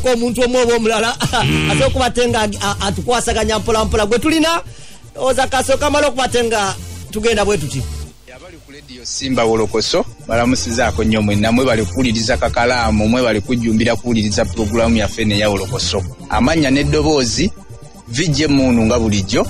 ko omuntu omwobo omulala aso kubatenga atukwasaganya mpola gwe tulina oza kasoka malo kubatenga tugenda bwe tuti abali ku radio Simba Wolokoso balamusizaako nnyo mwenna mwe bali kuwuliriza kakalaamu mwe bali kujjumbira kuwuliriza programu yaffe ne ya Wolokoso amanya n'eddoboozi vijje munu nga bulijjo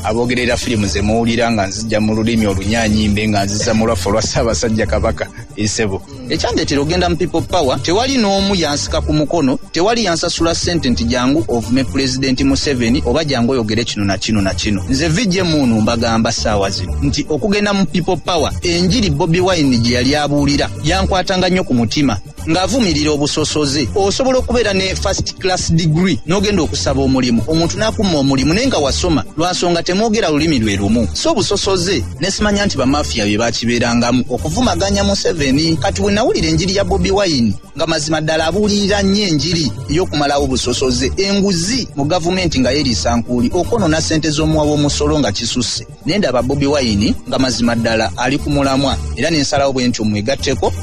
abogerera filimu ze muwulira nga nzijja mu lulimi olunyanyimbe nga nziza mu lwaffe olwa Ssaabasajja Kabaka Isebo ekyandetera ogenda mu people power tewali n'omu yansika ku mukono tewali yansasula ssente nti jangu ovume President Museveni oba jangu oyogere kino na kino na kino nze vijje munu mbagamba ssaawa zino nti okugenda mu people power enjiri Bobi Wine gye yali abuulira yankwatanga nnyo ku mutima ng'avumirira obusosoze osobola okubeera ne first class degree n'ogenda okusaba omulimu omuntu n'akuma omulimu naye nga wasoma lwansonga temwogera lulimi lwe lumu so obusosoze nesimanya nti bamafia bye bakibeerangamu okuvumaganya Museveni kati bwe nawulira enjiri ya Bobi Wine nga mazima ddala abuulirira nnyo enjiri ey'okumalawo obusosoze enguzi mu gavumenti nga yeeriisa nkuuli okonona ssente z'omuwa w'omusolo nga kisusse naye ndaba Bobi Wine nga mazima ddala ali ku mulamwa era n'ensalawo bwe ntyo mwegatteko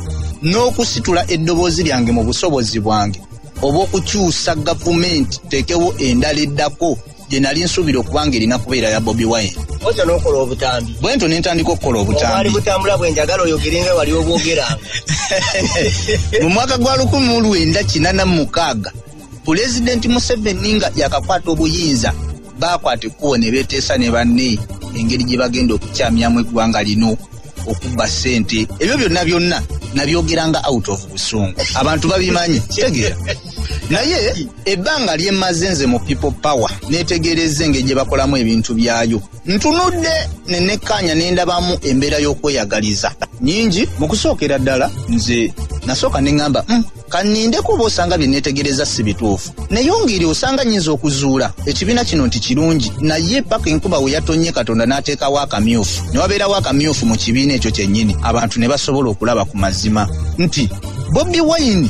n'okusitula eddoboozi lyange mu busobozi bwange oba okukyusa gavumenti tekewo endala eddako gye nali nsuubira okubanga erina kubeera ya Bobi Wine oza n'okola obutambi bwento nentandika okukola obutambi wali butambula bwe njagala oyogere nga wali obwogeranga mu mwaka gwa 1986 Pulezidenti Museveni nga yakakwata obuyinza bakwata ekkubo ne beeteesa ne banne engeri gye bagenda okukyamyamu eggwanga lino okubba ssente ebyo byonna nabyogeranga out of busungu abantu babimanyi kitegeera naye ebbanga lyemaze nze mu people power netegereze engeri gye bakolamu ebintu byayo ntunudde nenekkaanya nendabamu embeera y'okweyagaliza nyingi mu kusookera ddala nze nasooka neŋŋamba kanindeko oba osanga bye netegereza si bituufu naye ongeri osanga nnyinza okuzuula ekibiina kino nti kirungi naye paka enkuba we yatonye Katonda n'ateekawo akamyufu ne wabeerawo akamyufu mu kibiina ekyo kyennyini abantu ne basobola okulaba ku mazima nti Bobi Wine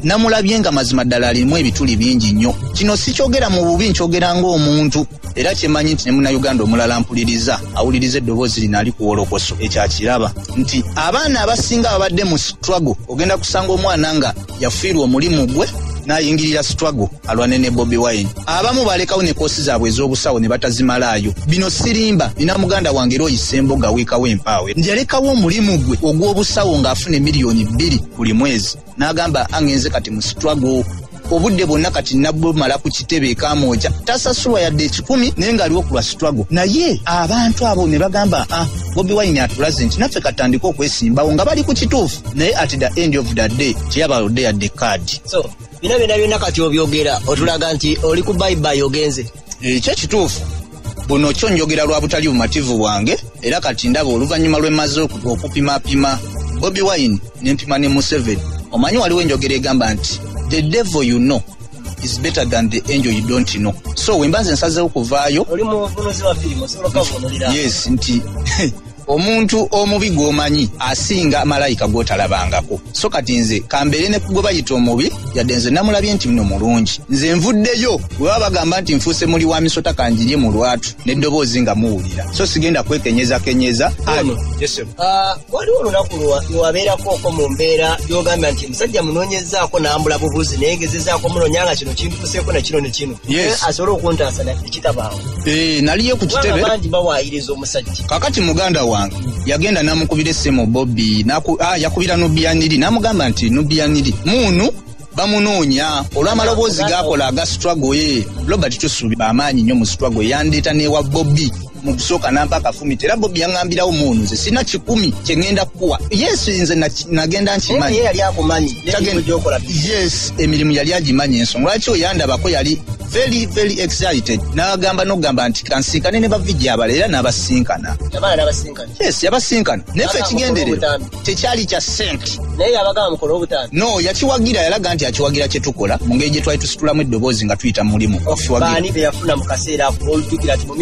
namulabye nga mazima ddala alimu ebituli bingi nnyo kino sikyogera mu bubi nkyogera ng'omuntu era kyemanyi nti ne munnayuganda omulala mpuliriza awuliriza eddoboozi lino ali ku Wolokoso ekyakiraba nti abaana abasinga babadde mu struggle ogenda kusanga omwana nga yafiirwa omulimu gwe n'ayingirira struggle alwane ne Bobi Wine abamu balekawo ne koosi zaabwe ez'obusawo ne batazimalaayo bino sirimba nina muganda wange era oyisemboga weekawo empaawe yalekawo omulimu gwe ogw'obusawo ng'afuna miliyoni 2 buli mwezi n'agamba angenze kati mu struggle obudde bonna kati nabumala ku kitebe ekamooja tasasulwa yadde 10 naye ng'aliwo ku lwa struggle naye abantu abo ne bagamba Bobi Wine atulaze nti naffe katandika okwesimbawo nga bali ku kituufu naye at the end of the day teyabalodde yadde kaadi so bino byonna kati obyogera otulaga nti oli ku bye ogenze ekyo kituufu buno kyo njogera lwa butali bumativu bwange era kati ndaba oluvannyuma lw'emaze okupimapima Bobi Wine n'empima ne Museveni omanyi waliwo enjogera egamba nti the devil you know is better than the angel you don't know so wembanze nsazeewo kuvaayo oli mu bunuzi wa filimu osoloka vunulira yes nti omuntu omubi gw'omanyi asinga malayika gw'otalabangako so kati nze kambeere ne gwe bayita omubi yadde nze namulabye nti nno mulungi nze nvuddeyo bwe baba bagamba nti nfuuse muli wa misota kanjirye mu lwatu n'eddoboozi nga muwulira so sigenda kwekenyeza waliwo olunaku lwabeerako mu mbeera gy'ogambye nti musajja munoonyezaako n'ambula bubuzi naye ngezezaako munonya nga kino kintuuseeko na kino ne kino asobole okuntaasa ekitabaawo naliyo ku kitebe bangi bawaayiriza omusajja kakati muganda wange yagenda namukubira essimu Bobby yakubira Nubianiri namugamba nti Nubianiri munu bamunoonya olw'amaloboozi gakola aga struggle ye Robert Tusubi bamaanyi nnyo mu struggle yandeeta newa Bobby mu kusooka nampa akafumi era Bobby yaŋŋambirawo munu nze sina 10 kye ŋŋenda kukuwa yes nze nagenda nkimanyi yes emirimu yali agimanyi ensonga lwaki oyandabako yali very very excited n'agamba nti kansinkane ne bavijji abala era n'abasinkana yes yabasinkana nefe ekigendererwa tekyali kya sente no yakiwagira yalaga nti akiwagira kye tukola mu ngeri gye twali tusitulamu eddoboozi nga tuyita mulimu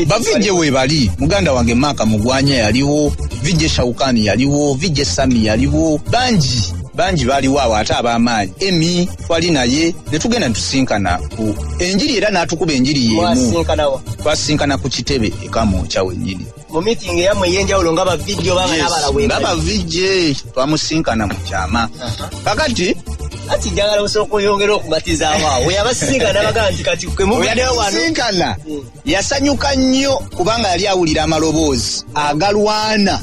bavijje we bali muganda wange Maka Mugwanya yaliwo vijje Shawukani yaliwo vijje Sami yaliwo banji baliwo awo ate ab'amaanyi emi twali naye ne tugenda netusinkana ku enjiri era n'atukuba enjiri yemu twasinkana ku kitebe ekamooca wennyini mu meeting yamwe ey'enjawulo nga bavijje obanga n'abalawe nga bavijje twamusinkana mu kyama kakati ati njagala osoko yongera okubatiza awo yabasinga nabaga nti kati kwe mubaddeyo wano sinkana yasanyuka nnyo kubanga yali awulira amaloboozi agalwana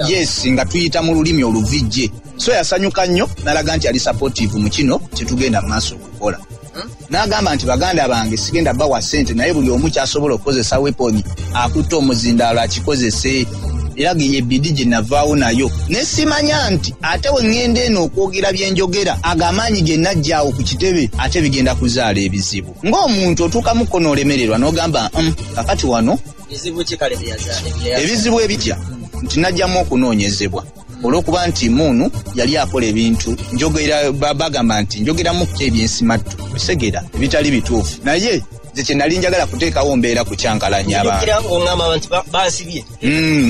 yes nga tuyita mu lulimi oluvijje so yasanyuka nnyo nalaga nti ali supportive mu kino kyetugenda mu maaso okukola n'agamba nti baganda bange sigenda bawa ssente naye buli omu kyasobola okukozesa weaponi akutta omuzindaalo akikozese era yebbidi gye navaawo nayo ne simanya nti ate we ŋŋenda eno okwogera byenjogera agamaanyi ge najjaawo ku kitebe ate bigenda kuzaala ebizibu ng'omuntu otuukamu ko n'olemererwa n'ogamba kakati wano ebizibu ebitya nti najjamu okunoonyezebwa olw'okuba nti muunu yali akola ebintu njogera bagamba nti njogeramu ebyensimattu bisegera ebitali bituufu naye nze kye nali njagala kuteekawo mbeera ku kyankalanya abantu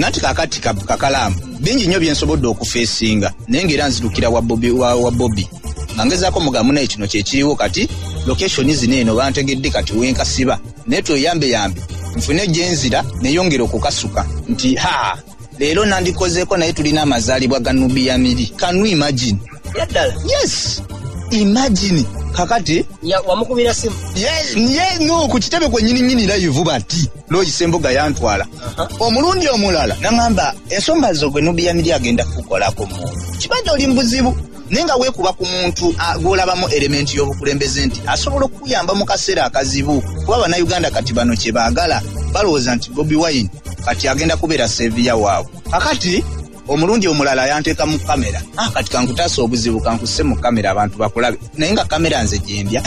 nati kakati kakalaamu bingi nnyo byensobodde okufeesinga naye ng'era nzirukira wa Bobby nga ngezaako mugamu naye kino kyekiriwo kati lokeshoni zino eno bantegedde kati wenkasiba naye tweyambe nfune gyenzira neyongera okukasuka nti leero nandikozeeko naye tulina amazaalibwa ga Nubia Miri. Can you imagine? Yes, imagine kakati wamukubira simu no ku kitebe kwe nyini live bati Loyisemboga yantwala omulundi omulala nangamba ensonga zo gwe Nubia Miri agenda kukolako mu kibadde oli mbuzibu nenga weekuba ku muntu agolabamu element y'obukulembeze nti asobola okuyamba mu kaseera akazibu kuba bannayuganda kati bano kye baagala balowooza nti Bobi Wine kati agenda kubeera seviya waabwe kakati omulundi omulala yanteeka mu kamera kati kankutaasa obuzibu kankusse mu kamera abantu bakulabe naye nga kamera nze gyendya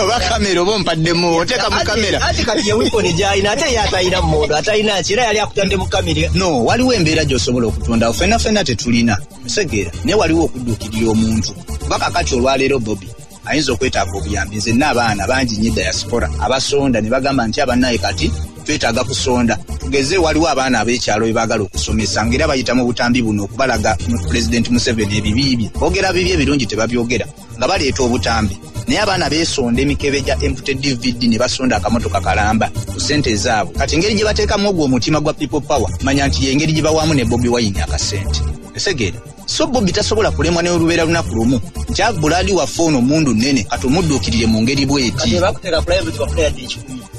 oba kamera oba ompaddemu oteeka mu kamera ati kati yewiponi gyalina ate yatalina mmondo atalina kira yali akutadde mu kamera no waliwo embeera gy'osobola okutondawo ffenna tetulina segeera naye waliwo okudduukirira omuntu kuba kakati olwaleero Bobi ayinza okwetaaga obuyambi nze n'abaana bangi nnyo diaspora abasonda ne bagamba nti abannaye kati twetaaga kusonda tugeze waliwo abaana ab'ekyalo be baagala okusomesa ngera bayita mu butambi buno okubalaga President Museveni ebibiibye boogera bibi ebirungi tebabyogera nga baleeta obutambi naye abaana beesonda emikebe gya empty DVD ne basonda akamotoka kalamba ku ssente zaabwe kati engeri gye bateekamu ogwo omutima gwa people power manya nti y'engeri gye bawamu ne Bobi Wine akasente esegere so Bobi tasobola kulemwa ne olubeera lunaku lumu nti Bulali waffe ono mundu nnene kati omudduukirire mu ngeri bw'eti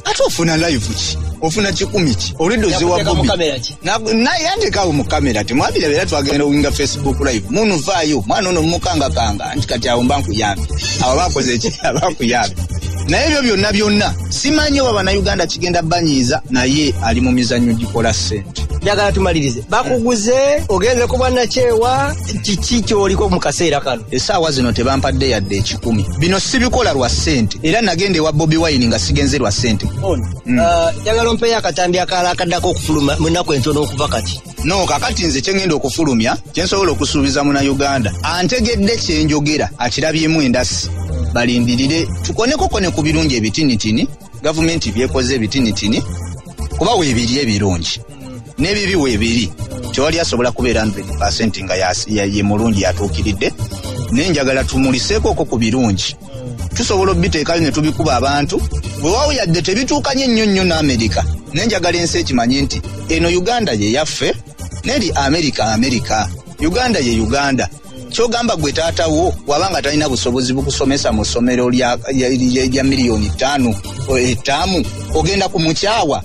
ate ofuna live ki ofuna 10 ki olweddozi wa Bobi naye yandekawo mu kamera temwabirabera twagenda owinga Facebook live munu vaayo mwana ono mukangakanga nti kati awo mba nkuyambe abo bakoze ki abakuyambe naye ebyo byonna simanyi oba bannayuganda kigenda banyiiza naye ali mu mizannyo gikola ssente njagala tumalirize bakuguze ogenze ku bwannakyewa kiki kyoliko mu kaseera kano essaawa zino tebampadde yadde 10 bino sibikola lwa ssente era nagenda ewa Bobi Wine nga sigenze lwa ssente njagala ompeeyo akatambi akalala akaddako okufuluma mu nnaku entono okuva kati no kakati nze kyengenda okufulumya kyensobola okusuubiza munnayuganda antegedde kyenjogera akirabyemu endasi balindirire tukonekokone ku birungi ebitinitini gavumenti byekoze ebitinitini kuba weebiri ebirungi n'ebibi weebiri tewali asobola kubeera 100% nga ye mulungi yatuukiridde naye njagala tumuliseeko ku birungi tusobola obiteekayo ne tubikuba abantu bwe waawo yadde tebituukanye nnyo n'Amerika naye njagala ensi ekimanye nti eno Uganda ye yaffe neri Amerika Uganda ye Uganda kyogamba gwe taatawo wabanga talina busobozi bukusomesa mu ssomero lya miliyoni 5 ogenda kumukyawa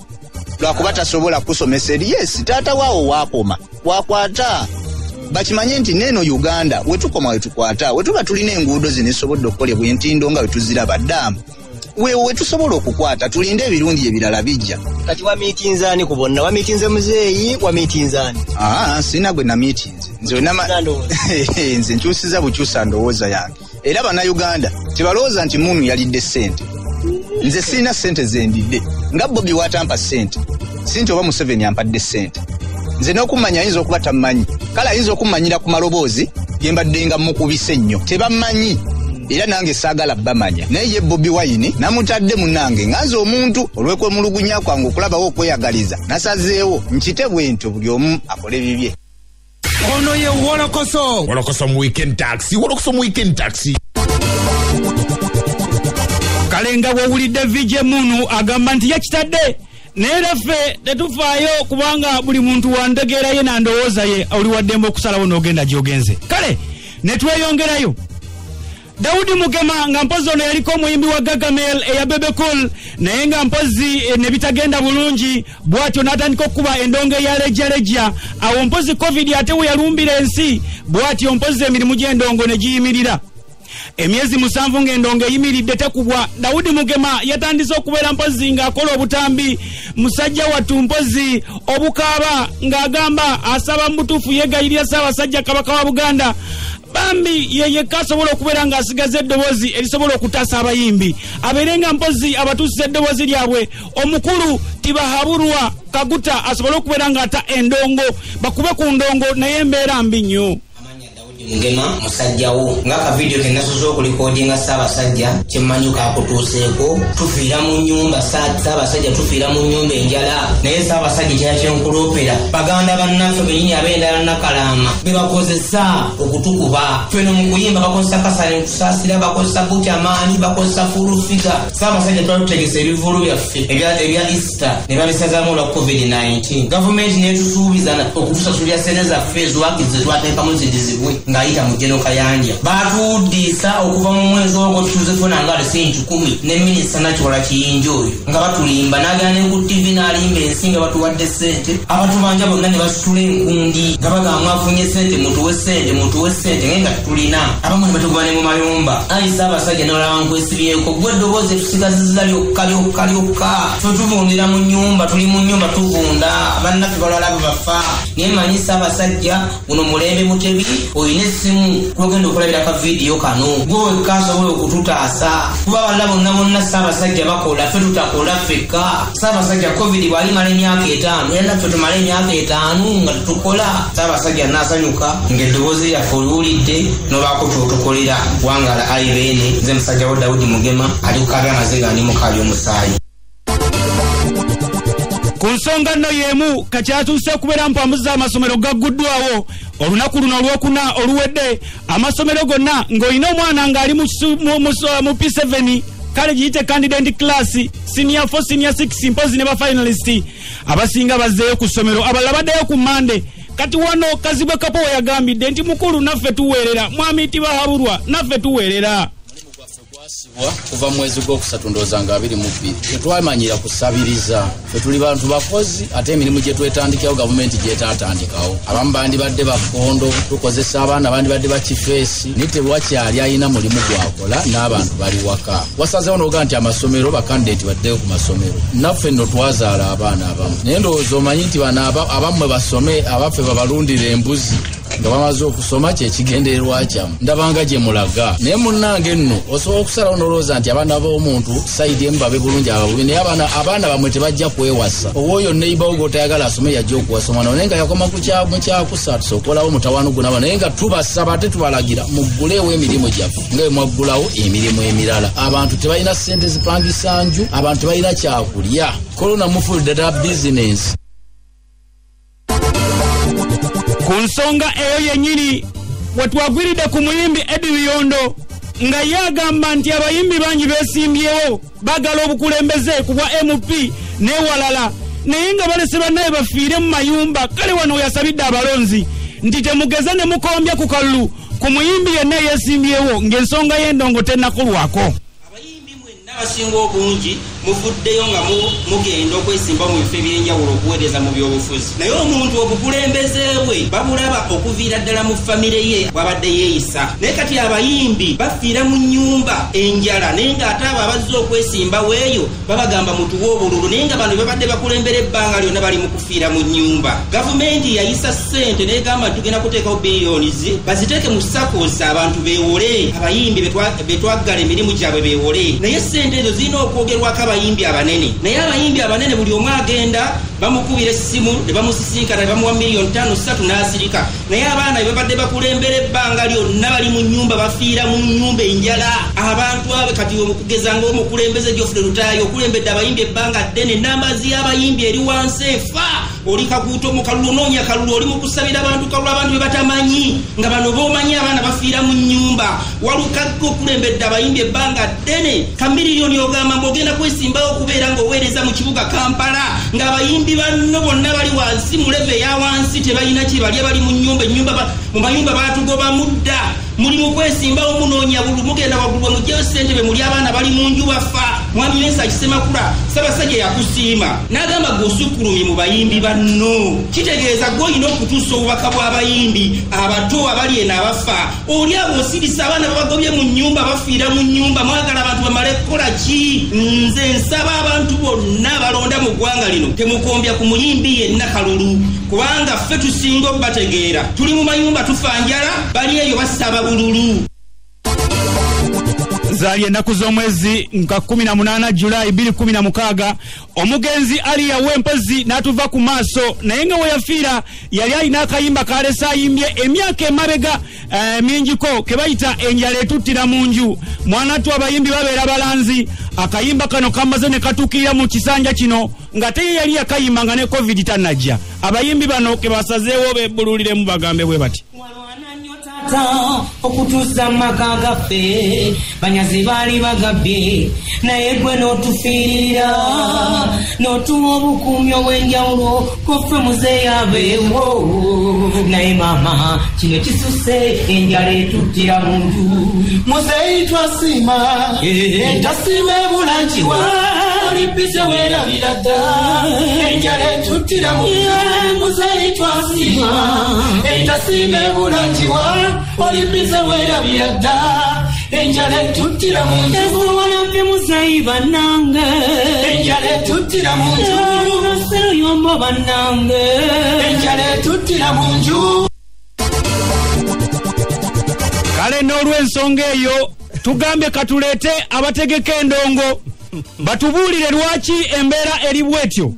lwakuba tasobola kusomesa yes taata waawo waakoma wakwata bakimanye nti neno Uganda wetukoma wetukwata wetuba tulina enguudo zinesobodde okukolebwa entindo nga wetuziraba ddamu wetusobola okukwata tulinde ebirungi ebirala bijja kati wamiitinzaani ku bonna wamiitinze muzeeyi wamiitinzaani sina gwe namiitinze nze nkyusiza bukyusa ndowooza yange era bannayuganda tebalowooza nti munu yalidde ssente nze sirina ssente zendidde nga Bobi watampa ssente sinti oba Museveni ampadde ssente nze n'okumanya ayinza okuba tamanyi kale ayinza okummanyira ku maloboozi gembadde nga mukubise nnyo tebamanyi era nange saagala bamanya naye ye Bobi Wine namutadde munange nganze omuntu olw'okwemulugunya kwange okulabawo okweyagaliza nasazeewo nkite bwento buli omu akole bibye ono ye Wolokoso mu weekend taxi kalenga bw'owulidde VJ Munu agamba nti yakitadde naye laffe tetufaayo kubanga buli muntu wandegeera ye nandowooza ye oli waddembe okusalawo n'ogenda gy'ogenze kale ne tweyongerayo Daudi Mugema nga mpozi ono yaliko omuyimbi wa Gargamel eya Bebe Cool naye nga mpozi ne bitagenda bulungi bwatyo n'atandika okuba endongo ya lejja awo mpozi covid ate we yalumbira ensi bwatyo mpozi emirimu gy'endongo ne giyimirira. Emyezi 7 ng'endongo eyimiridde tekubwa. Daudi Mugema yatandise okubeera mpozi ng'akola obutambi musajja wattu mpozi obukaaba ng'agamba asaba mutuufu yeegayirira Ssaabasajja Kabaka wa Buganda bambi yeyekka asobola okubeera ng'asigaza eddoboozi erisobola okutaasa abayimbi abeere nga mpozi abatuusiza eddoboozi lyabwe. Omukulu Tibahaburwa Kaguta asobole okubeera ng'ata endongo bakube ku ndongo naye embeera mbi nnyo. Mugema musajjawo ngaka video ke nasozo okulikodinga Ssaabasajja kyemmanyuka akutuuseeko tufiira mu nnyumba Ssaabasajja tufiira mu nnyumba enjala naye Ssaabasajja kyakyenkulopera baganda bannaffe benyini ab'endala Nakalama bebakozesa okutukuba feno mu kuyimba bakozesa kasale kusaasira bakozesa butyamaani bakozesa fulufiga. Ssaabasajja twatutegesa ebivulu byaffe ebya Easter ne babisazaamu olwa COVID-19 gavumenti netusuubiza okutusasulira sente zaffe eziwakize twateekamu zidizibwe ngayita mu General Kayanja batuudisa okuva mu mwezi ogwo tuzifuna nga sente 10 ne minisita Nakiwala Kiyinja oyo nga batulimba n'agana ku TV n'alimba ensinga batuwadde sente abatubanja bonna ne basitula enkundi nga bagamba afunye sente mutuwe sente nga tulina abamu ne batugubane mu mayumba. Ayi Ssaabasajja n'olaba nkwesibyeko gwe eddoboozi tusigazizza lyokka fe tuvundira mu nnyumba tuli mu nnyumba tuvunda bannaffe balala bafa naye manyi Ssaabasajja guno mulembe Mutebi oyina essimu kwogenda okulabira ka video kano gwe kasobola okututaasa kuba balla bonna Ssaabasajja bakola ffe tutakola ffekka. Ssaabasajja covid bwalimala emyaka 5 era naffe tumala emyaka 5 nga tutukola. Ssaabasajja n'asanyuka ng'eddoboozi lyaffe oliwulidde n'obaako kyotukolera wangala ayibene nze musajja wa Daudi Mugema ali kukabya amaziga ndi mukaali omusaayi. Ku nsonga nno y'emu kakyatuuse okubeera mpambuza amasomero gagguddwawo olunaku luno olwokuna oluwedde amasomero gonna ng'olina omwana ng'ali mu P7 kale giyite candidate class senior 4 senior 6 mpozi ne bafinalist abasinga bazzeeyo ku ssomero abalala baddeyo ku Mande. Kati wano Kazibwe Kapo yagambidde nti mukulu naffe tuweerera mwami Tibahaburwa naffe tuweerera. Kuva mwezi gw'okusatu ndowooza nga 22 tetwamanyira kusabiriza ffe tuli bantu bakozi ate emirimu gye twetandikawo gavumenti gyetaatandikawo abamu bandibadde bakondo tukozesa abaana bandibadde bakifeesi naye tewakyali alina mulimu gwakola n'abantu bali waka wasazeewo n'oga nti amasomero bakandidate baddeyo ku masomero naffe nno twazaala abaana abamu naye ndowooza omanyi nti bano abammwe basome abaffe babalundira embuzi nga bamaze okusoma kyekigendererwa kyamu ndabanga gye mulaga naye munnange nno osobola okusalawo n'olowooza nti abaana b'omuntu sayidi emu babe bulungi ababubi naye abaana bamwe tebajja kwewasa owooyo neighbour gotayagala asome yajja okuwasa omwana naye nga yakoma mu kyakusatu sokolawo mutawaana gunaba naye nga tubasaba ate tubalagira mugguleewo emirimu gyaffe nga bwe mwaggulawo emirimu emirala. Abantu tebalina ssente zipangisa nju abantu tebalina kyakulya korona mufulidde ddala bizinensi. Ku nsonga eyo yennyini wetwagwiridde ku muyimbi Eddie Byondo nga yagamba nti abayimbi bangi beesimbyewo bagala obukulembeze ku bwa MP n'ewalala naye nga balese bannaye bafiire mu mayumba. Kale wano yasabidde abalonzi nti temugeza ne mukombya ku kalulu ku muyimbi yenna yeesimbyewo ng'ensonga y'endongo tennakolwako. Abayimbi mwenna abasinga obungi muvuddeyo nga mugenda okwesimba mu bifo ebyenjawulo okuweereza mu byobufuzi naye omuntu obukulembeze bwe babulaba okuviira ddala mu famire ye bwabadde yeeyisa. Naye kati abayimbi bafiira mu nnyumba enjala naye ng'ate abo abazze okwesimba weeyo babagamba mutuwe obululu naye nga bano babadde bakulembera ebbanga lyonna bali mu kufiira mu nnyumba. Gavumenti yayisa ssente n'egamba nti tugenda kuteekawo biliyonizi baziteeke mu sakosi abantu beewole abayimbi betwaggala emirimu gyabwe beewole naye ssente ezo zirina okwogerwako abayimbi abanene naye abayimbi abanene buli omu agenda bamukubira essimu ne bamusisinkana ne bamuwa $5 million 3 n'asirika naye abaana babadde bakulembera ebbanga lyonna bali mu nnyumba bafiira mu nnyumba enjala. Abantu abe kati omukugeza ng'omukulembeze Geoffrey Lutaaya okulembedde abayimbi ebbanga ddene n'amazzi y'abayimbi eri wansi efa oli kakuuto mu kalulu onoonya kalulu oli mu kusabira abantu kalulu abantu be batamanyi nga bano b'omanyi abaana bafiira mu nnyumba walukagga okulembedde abayimbi ebbanga ddene ka miliyoni ogamba mb'ogenda kwesimbawo okubeera ng'oweereza mu kibuga Kampala ng'abayimbi banno bonna bali wansi mu leve eya wansi tebalina kye balya bali mu nnyumba mu mayumba baatugoba mudda muli mu kwesimbawo munoonya bulu mugenda wagulwa mugyeyo ssente be muli abaana bali mu nju bafa mwami Mensa Kisemakula Ssaabasajja yakusiima n'agamba g'osukkulumye mu bayimbi banno kitegeeza gw'olina okutuusa obubaka bw'abayimbi abato abali eno abafa oli abo osirisa abaana babagobye mu nnyumba bafiira mu nnyumba mwagala abantu bamale kukola ki nze nsaba abantu bonna balonda mu ggwanga lino temukombya ku muyimbi yenna kalulu kubanga ffe tusinga okubategeera tuli mu mayumba tufa njala bali eyo basaba bululu. Zaali ennaku z'omwezi nka 18 Julayi 2016 omugenzi ali yawempozi n'atuva ku maaso naye nga we yafiira yali alina akayimba kalesa ayimbye emyaka emabega mingiko ke bayita enjala etuttira mu nju mwanatu abayimbi babeera balanzi akayimba kano kamaze ne katuukirira mu kisanja kino nga teye yali yakayimba nga ne covid tannajja abayimbi bano ke basazeewo bebbululiremu bagambe bwe bati okutuusa maka gaffe banyazi baali bagabye naye gwe n'otufiirira n'otuwa obukuumi obw'enjawulo koffe muzeeyi abeewo naye maama kino kisuse enjala etuttira mu nju muzeeyi twasiima entasiima ebulankiwa olipise weerabira dda enjala etuttira mu nju muzeeyi twasiima entasiima ebulankiwa olipise weerabira dda enjala etuttira mu nju ezuwalampe muzeeyi bannange enjala etuttira mu nju naseruyombo bannange enjala etuttira mu nju. Kale n'olw'ensonga eyo tugambye katuleete abategeka endongo batubuulire lwaki embeera eri bwetyo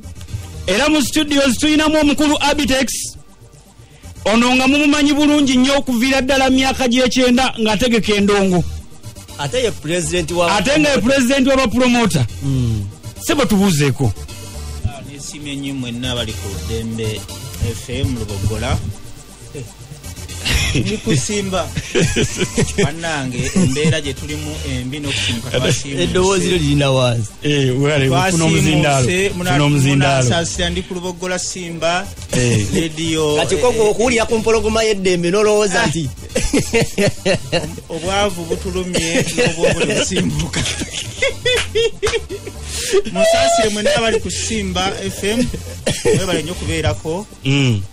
era mu studios tulinamu omukulu Abitex ono nga mumumanyi bulungi nnyo okuviira ddala myaka gy'ekyenda ng'ategeka endongo ate ye president wa ate nga ye president w'abapromota sebo tubuuzeeko n'essimu ennyo mwenna abali ku Dembe FM Lubogola nikusimba bannange embeera gye tulimu embi n'okusimuka twasiimuse eddoboozi lyo lirina wansi munasasira ndi ku Lubogola Simba rediyo kati koko okuwulira ku mpologoma y'eddembe n'olowooza nti obwavu butulumye n'obwobuli busimbuka musasire mwenna abali ku Simba FM webale nnyo okubeerako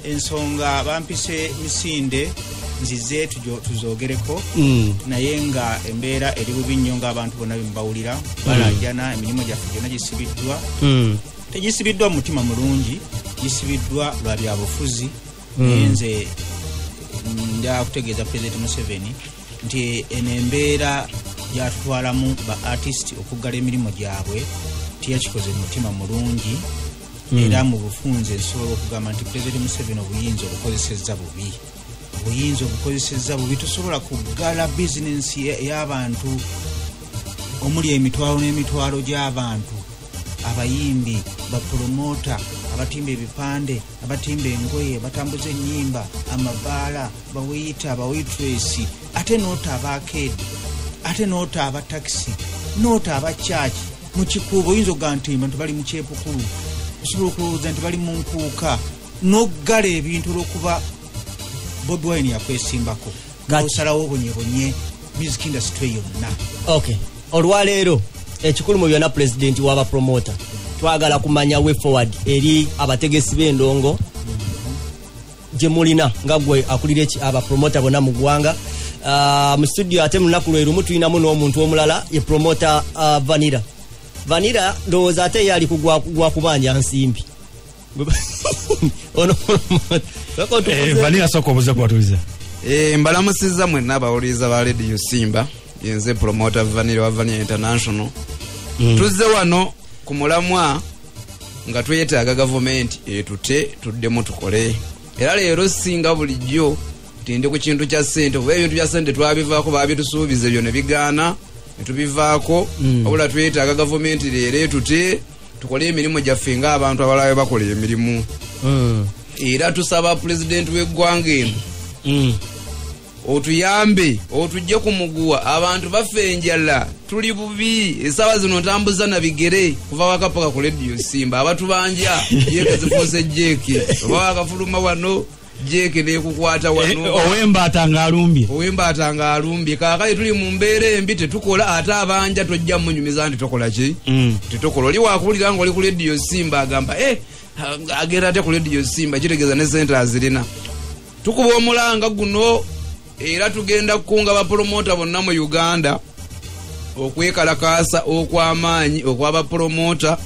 ensonga bampise misinde nzize tuzogereko naye nga embeera eri bubi nnyo ng'abantu bonna bembawulira balajana emirimu gyaffe gyonna gisibiddwa tegisibiddwa mu mutima mulungi gisibiddwa lwa byabufuzi naye nze ndakutegeeza President Museveni nti eno embeera gyatutwalamu ba artist okuggala emirimu gyabwe tiyakikoze mu mutima mulungi era mu bufunze nsobola okugamba nti President Museveni obuyinza obukozesezza bubi tosobola kuggala bizinensi y'abantu omuli emitwalo n'emitwalo gy'abantu abayimbi bapromota abatimba ebipande abatimba engoye batambuza ennyimba amabaala baweyita abawaitresi ate noota abakeedi ate noota abatakisi noota abakyaki mu kikuubo oyinza okugaa nti bantu bali mu kyepukulu osobola okulowooza nti bali mu nkuuka n'oggala ebintu olw'okuba Bobi Wine yakwesimbako osalawo obonyebonye music industry yonna. Okay, olwaleero ekikulu mu byonna president w'abapromota twagala kumanya way forward eri abategesi b'endongo gye mulina nga gwe akulira abapromota bonna mu ggwanga. Mu studio ate mu lunaku lwe lumu tulinamu n'omuntu omulala ye promota Vanilla ndowooza ate yali kugwa kubanja nsimbi Vanilla soko obuze kwatuliza mbalamusizza mwenna abawuliriza ba Radio Simba yenze promoter Vanilla wa Vanilla International tuzze wano ku mulamwa nga twetaaga government tuddemu tukole era leero singa bulijjo tindi ku kintu kya ssente oba ebintu bya ssente twabivaako baabitusuubiza ebyo ne bigaana ne tubivaako wabula twetaaga government leero tukole emirimu gyaffe ng'abantu abalala bakola emirimu era tusaba president w'eggwanga eno otuyambe otujje ku muguwa abantu baffe enjala tuli bubi essaawa zino ntambuza na bigere kuva wakapaka ku Radio Simba abatubanja jeeke zifuuse jeeke oba wakafuluma wano jeke nekukwata wano owembaata nga alumbye kakale tuli mu mbeera embi tetukola ate abanja tojja munyumiza nti tokola ki tetukola oli wakuwulira nga oli ku Radio Simba agamba agenda ate ku Radio Simba kitegeeza ne sente azirina tukuba omulanga guno era tugenda kukunga bapromota bonna mu Uganda okwekalakaasa okw'amaanyi okw'abapromota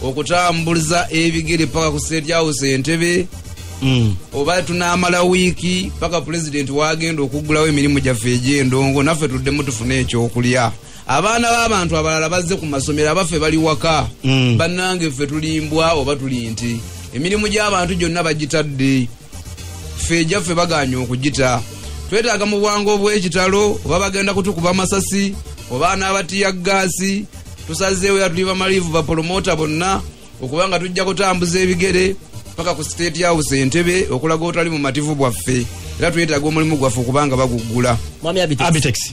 okutambuliza ebigere paka ku State House Entebbe oba tunamala wiiki paka president wagenda okugulawo emirimu gyaffe egy'endongo naffe tuddemu tufune ekyokulya abaana b'abantu abalala bazze ku masomero abaffe bali waka bannange ffe tulimbwa oba tuli nti emirimu gy'abantu gyonna bagitadde ffe ejjaffe baganye okugita twetaaga mu bwangu obw'ekitalo oba bagenda kutukuba masasi oba n'abatiya gaasi tusazeewo yatuli bamalivu bapromota bonna okubanga tujja kutambuza ebigere paka ku State House Entebbe okulaga otali mu mativu bwaffe era twetaaga omulimu gwaffe okubanga baguggula mwami Abitex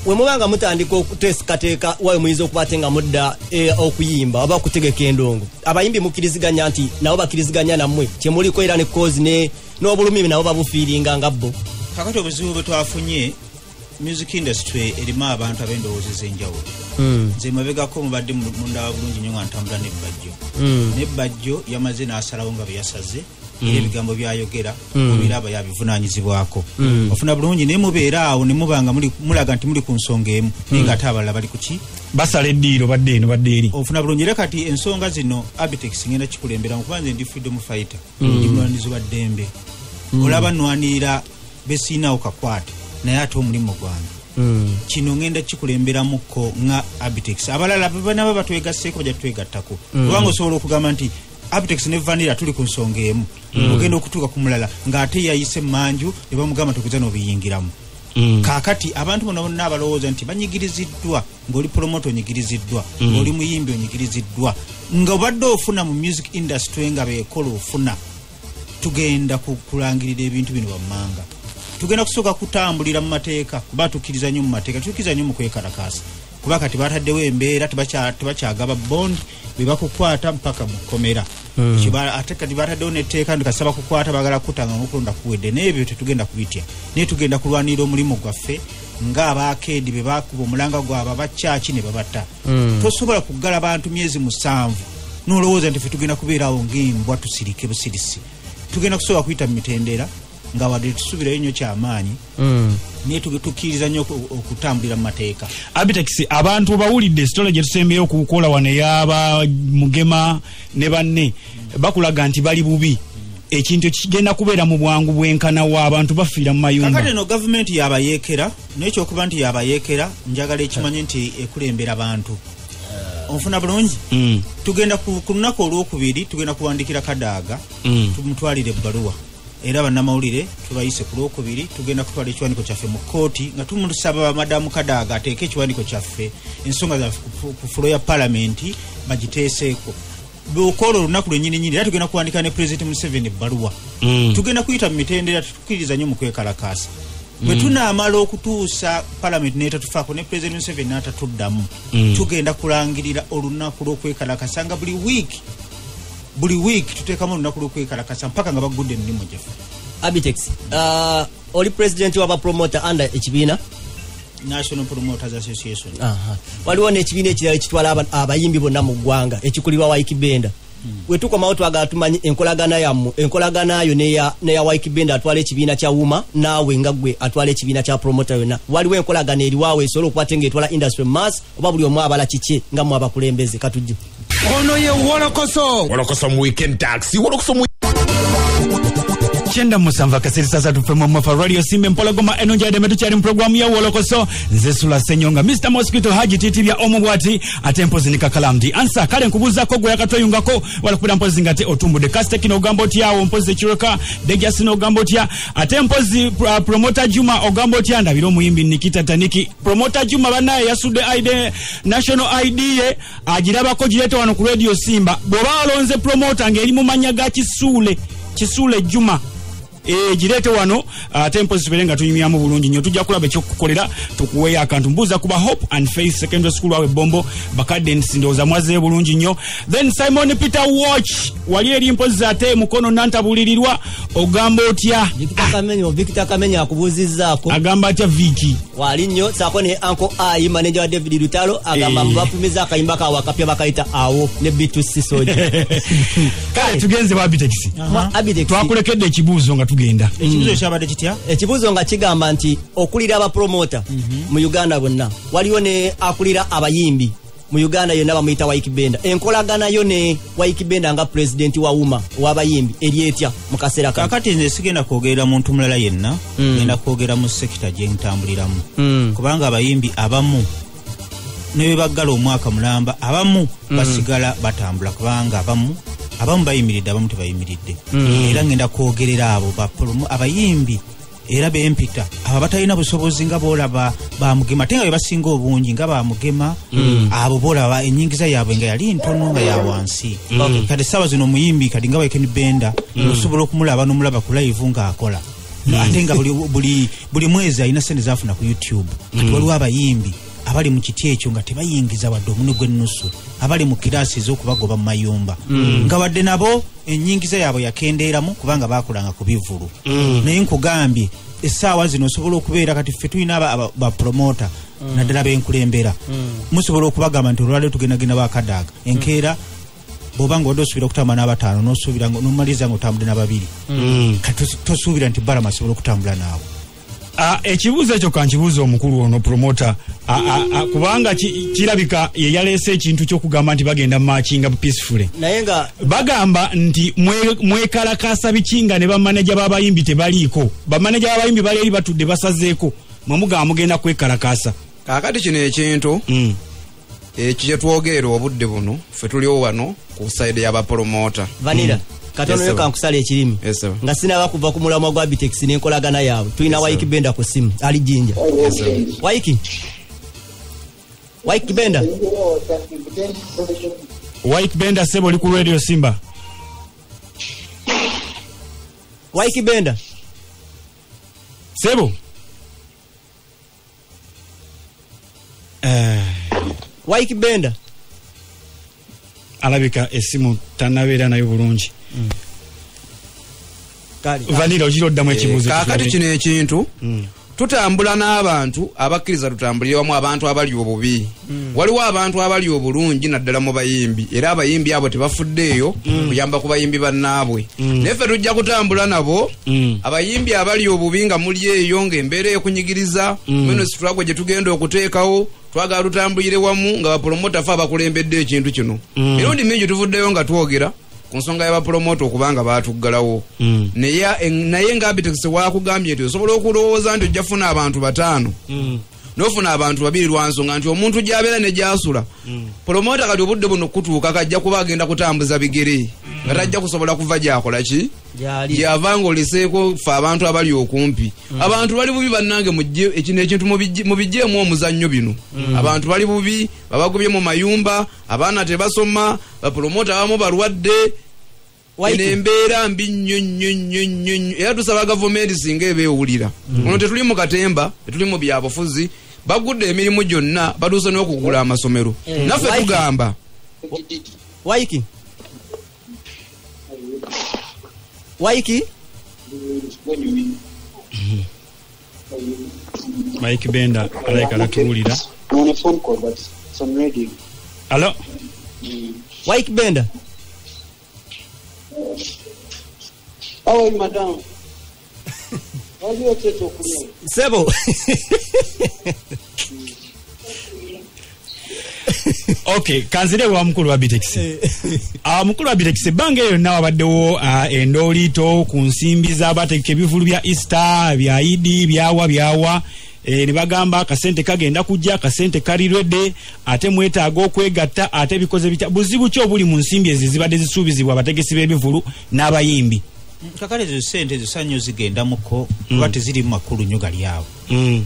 we mubanga mutandika okuteekateeka wawe muyinza okuba ate nga mudda okuyimba oba okutegeka endongo abayimbi mukiriziganya nti nabo bakiriziganya nammwe kyemuliko era ne cause n'obulumi nabo babufiiringa nga bo kakati obuzibu bwe twafunye music industry erimu abantu ab'endowooza ez'enjawulo nze mabegako mubadde mundaba bulungi nnyo nga ntambula nebbajjo yamaze n'asalawo nga bwe yasaze era ebigambo byayogera obiraba yabivunaanyizibwako ofuna bulungi naye mubeera awo ne mubanga mulaga nti muli ku nsonga emu naye nga ate abalala bali kuki basala eddiiro badde eno badde eri ofuna bulungi era kati ensonga zino Abitex ngenda kikulemberamu kuba nze ndi freedom fighter ndi mulwanizi wa ddembe olaba nnwanirira besiinawo kakwate naye ate omulimu gwange kino ngenda kikulemberamuko nga Abitex abalala banaba batwegasseeko bajja twegattako kubanga osobola okugamba nti Abitex ne Vanilla tuli ku nsonga emu ogenda okutuuka ku mulala ng'ate yayise manju ne bamugamba tukuza n'obiyingiramu kaakati abantu bonna abalowooza nti banyigiriziddwa ng'oli promoto onyigiriziddwa ng'oli muyimbi onyigiriziddwa nga obadde ofuna mu music industry nga beekola ofuna tugenda kulangirira ebintu bino wammanga tugenda kusooka kutambulira mu mateeka kuba tukkiriza nnyo mu mateeka tukkiriza nnyo mu kwekalakaasa kuba kati bataddewo embeera tebakyagaba bondi bwe bakukwata mpaka mu kkomera ate kati bataddewo netteeka ndikasaba kukwata bagala kutanga ng'okulonda kuwedde n'ebyo tetugenda kubitya naye tugenda kulwanira omulimu gwaffe ng'abaakeedi be bakuba omulanga gwabwe abakyaki ne babatta tosobola kuggala bantu myezi 7 n'olowooza nti ffe tugenda kubeerawo ng'embwa tusirike busirisi tugenda kusooka kuyita mu mitendera nga wadde tusubirayo nnyo kyamaanyi naye tukkiriza nnyo okutambulira mu mateeka Abitex abantu bawulidde esitole gye tusembeyo okukola wano eyaba Mugema ne banne bakulaga nti bali bubi ekintu kigenda kubeera mu bwangu bwenkana wa abantu bafiira mu mayumba kakati no gavumenti yabayeekera n'ekyokuba nti yabayeekera njagala ekimanye nti ekulembera abantu onfuna bulungi tugenda ku lunaku olwokubiri tugenda kuwandikira Kadaaga tumutwalire ebbaluwa era bannamawulire tubayise ku lwokubiri tugenda kutwala ekiwandiiko kyaffe mu kooti nga tumusaba madamu Kadaaga ateeke ekiwandiiko kyaffe ensonga zaffe ku fulo ya palamenti bagiteeseeko bw'okola olunaku lwennyininyini era tugenda kuwandika ne President Museveni ebbaluwa tugenda kuyita mu mitendera tutukkiriza nnyo mu kwekalakaasa bwe tunaamala okutuusa palamenti n'etatufaako ne President Museveni n'atatuddamu tugenda kulangirira olunaku lw'okwekalakasa nga buli week tuteekamu olunaku lw'okwekalakasa mpaka nga bagudde emirimu gyaffe Abitex oli president w'abapromota under ekibiina National Promoters Association waliwo n'ekibiina ekirala ekitwala abayimbi bonna mu ggwanga ekikulirwa Waikibenda we tukomawo twagala tumanyi enkolaganayo neya Waikibenda atwala ekibiina kya Wuma naawe nga gwe atwala ekibiina kya promota yonna waliwo enkolagana eriwaawo esobola okukwate ng'etwala industry mass oba buli omu abala kiki nga mu abakulembeze katujju ono ye Wolokoso mu weekend taxi Wolokoso mu Chenda musanva kasiri sasa tufemo mwafa Radio Simba Mpologoma enonja edemetu chari mprogramu ya Wolokoso Nzesula Senyonga Mr. Mosquito Haji titibya omubwati atempozi nikakalamdi ansa kale nkubuza ko gwe yakatoyungako wala kubira mpozi ngate otumbu de kaste kino gamboti yawo mpozi chiroka deja sino gamboti ya atempozi promoter Juma ogamboti anda biro muyimbi Nikita Taniki promoter Juma banaye yasude ID national ID ye ajiraba ko jireto wano ku Radio Simba boba alonze promoter ngeri mu manyaga Kisule Juma girete wano ate mpozi tubere nga tunyumyamu bulungi nnyo tujja kulaba ekyokukolera tukuweeyo akantu mbuuza kuba Hope and Faith Secondary School awe Bombo bakadde ndowooza mwazeeyo bulungi nnyo. Then Simon Peter Watch wali eri mpozi ate mukono nantabulirirwa ogamba otya? Victor Kamenyo akubuuzizzaako agamba atya Viki wali nnyo saako ne Uncle I manager wa David Lutalo agamba bapumiza akayimba kawa akapya bakayita awo ne B2C soja. Kale tugenze wa Abitex. Twakulekedde ekibuuzo nga tugenda. Ekibuuzo kyabadde kitya? Ekibuuzo nga kigamba nti okulira aba promoter mu Uganda bonna waliyo ne akulira abayimbi mu Uganda yonna bamuyita Wyke Benda. Enkolagana yo ne Wyke Benda nga president wa UMA w'abayimbi eri etya mu kaseera kano? Kakati nze sigenda kwogera muntu mulala yenna, ngenda kwogera mu sekita gye ntambuliramu. Kubanga abayimbi abamu ne baggala omwaka mulamba abamu basigala batambula kubanga abamu bayimiridde abamu tebayimiridde. Era ngenda kwogerera abo abayimbi era bempita abo batalina busobozi nga boolaba bamugema tenga bebasinga obungi nga bamugema abo boolaba enyingiza yaabwe nga yali ntono nga ya wansi. Kati ssaawa zino omuyimbi kati nga Wyke Benda osobola okumulaba n'omulaba ku live ng'akola ate nga buli mwezi alina sente zafuna ku YouTube. Kati waliwo abayimbi abali mu kiti ekyo nga tebayingiza wadde omune gw'ennusu abali mu kiraasi ez'okubagoba mu mayumba nga wadde nabo ennyingiza yaabwe yakendeeramu kubanga baakolanga ku bivulu. Naye nkugambye essaawa zino osobola okubeera kati ffe tulina bapromota naddala b'enkulembera musobola okubagamba nti olwaleero tugendagenda bakadaaga enkeera bw'obanga wadde osuubira okutambula n'abataano n'osuubira n'omaliriza ng'otambule n'ababiri kati tosuubira nti Barama asobola okutambula naawe. Ekibuuzo ekyo kankibuuza omukulu ono promota kubanga kirabika ye yaleese ekintu ky'okugamba nti bagenda machinga peacefully naye nga bagamba nti mwekalakasa bikinga ne bamaneja b'abayimbi tebaliiko bamaneja b'abayimbi bali eri batudde basazeeko mwemugamba mugenda kwekalakasa. Kaakati kino ekintu ekyo twogera obudde buno ffe tuliwo wano ku sayidi y'abapromota Vanilla katono yo kankusala ekirimi nga sinaba kuva ku mulamwa gwa Abitex n'enkolagana yaabwe tulina Wyke Benda ku simu ali Jinja. Wyke Benda Wyke Benda sebo oli ku radio Simba. Wyke Benda sebo Wyke Benda alabika esimu tanabeera nayo bulungi. Vanilla okiroddamu ekibuuzo. Kaakati kino ekintu tutambula n'abantu abakkiriza tutambulire wamu abantu abali obubi. Waliwo abantu abali obulungi naddala mu bayimbi era abayimbi abo tebafuddeeyo kuyamba ku bayimbi bannaabwe. Naye ffe tujja kutambula nabo abayimbi abali obubi nga muli eyo ng'embeera ekunyigiriza meno situlagwe gye tugenda okuteekawo twagala tutambulire wamu nga bapromota fe abakulembedde ekintu kino. Mirundi mingi tuvuddeyo nga twogera ku nsonga y'abapromota okubanga baatuggalawo. Naye nga Abitex wakugambye nti osobola okulowooza nti ojja funa abantu 5 n'ofuna abantu 2 lwa nsonga nti omuntu gy'abeera ne gy'asula promota kati obudde buno kutuuka kajja kuba agenda kutambuza bigere nga tajja kusobola kuva gy'akola ki gy'ava ng'oleseeko ffe abantu abali okumpi. Abantu bali bubi bannange mujje ekino ekintu mubijjeemu omuzannyo bino. Abantu bali bubi babagobye mu mayumba abaana tebasoma bapromota abamu balwadde embeera mbi nnyo era tusaba gavumenti singa ebeewulira ono tetuli mu katemba tetuli mu byabufuzi bagudde emirimu gyonna batuuse n'okugula amasomero naffe tugamba Wyke Benda alayika natuwulira. Hello Wyke Benda How are you, madam? How do you take your Sebo Okay, kanzire wa mukulu wa Abitex. Mukulu wa Abitex bange yonna wabaddewo endoolito ku nsimbi z'abateeka ebivulu bya Easter bya Idi byawa ne bagamba akasente kagenda kujja akasente kaliredde ate mwetaaga okwegatta ate bikoze bitya buzibu ki obuli mu nsimbi ezi zibadde zisuubizibwa abategesi b'ebivulu n'abayimbi. Kakale ezo sente zisanyo zigenda muko kuba teziri mu makulu nnyo gali awo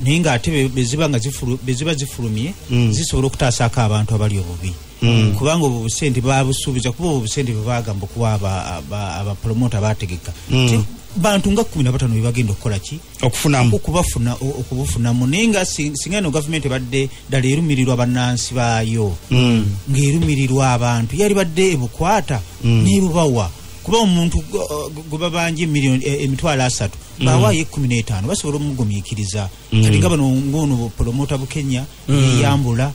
naye ng'ate beziba zifulumye zisobola okutaasaako abantu abali obubi kubanga obwo busente babusuubiza kuba obwo busente bwe bagamba okuba abapromota baategeka bantu nga 15 bebagenda okukola ki okubafunamu naye nga singa no government badde ddala erumirirwa bannansi baayo ng'erumirirwa abantu yali badde ebukwata n'ebubawa kuba omuntu gubabanje emitwalo 3 bawaayo 15 basobola omugumiikiriza kati nga bano ng'ono promota Bukenya yeyambula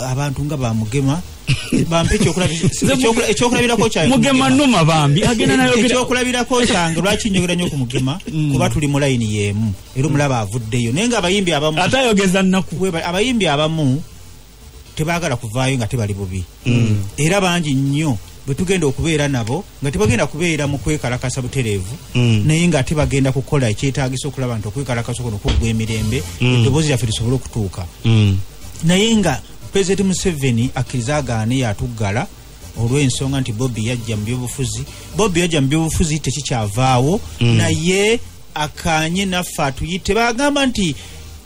abantu nga bamugema bampe ekyokulabirako kyange mugema numa bambi agenda nayo ekyokulabirako kyange lwaki njogera nnyo ku mugema kuba tuli mu layini yeemu era omulaba avuddeyo naye nga abayimbi abamu atayogeza nnaku abayimbi abamu tebaagala kuvaayo nga tebali bubi era bangi nnyo bwe tugenda okubeera nabo nga tebagenda kubeera mu kwekalakasa butereevu naye nga tebagenda kukola ekyetaagisa okulaba nti okwekalakasa kuno kuggwa emirembe eddoboozi lyaffe lisobole okutuuka naye nga President Museveni akkiriza agaane yatuggala olw'ensonga nti Bobby yajja mu byobufuzi tekikyavaawo naye akaanye naffe atuyite bagamba nti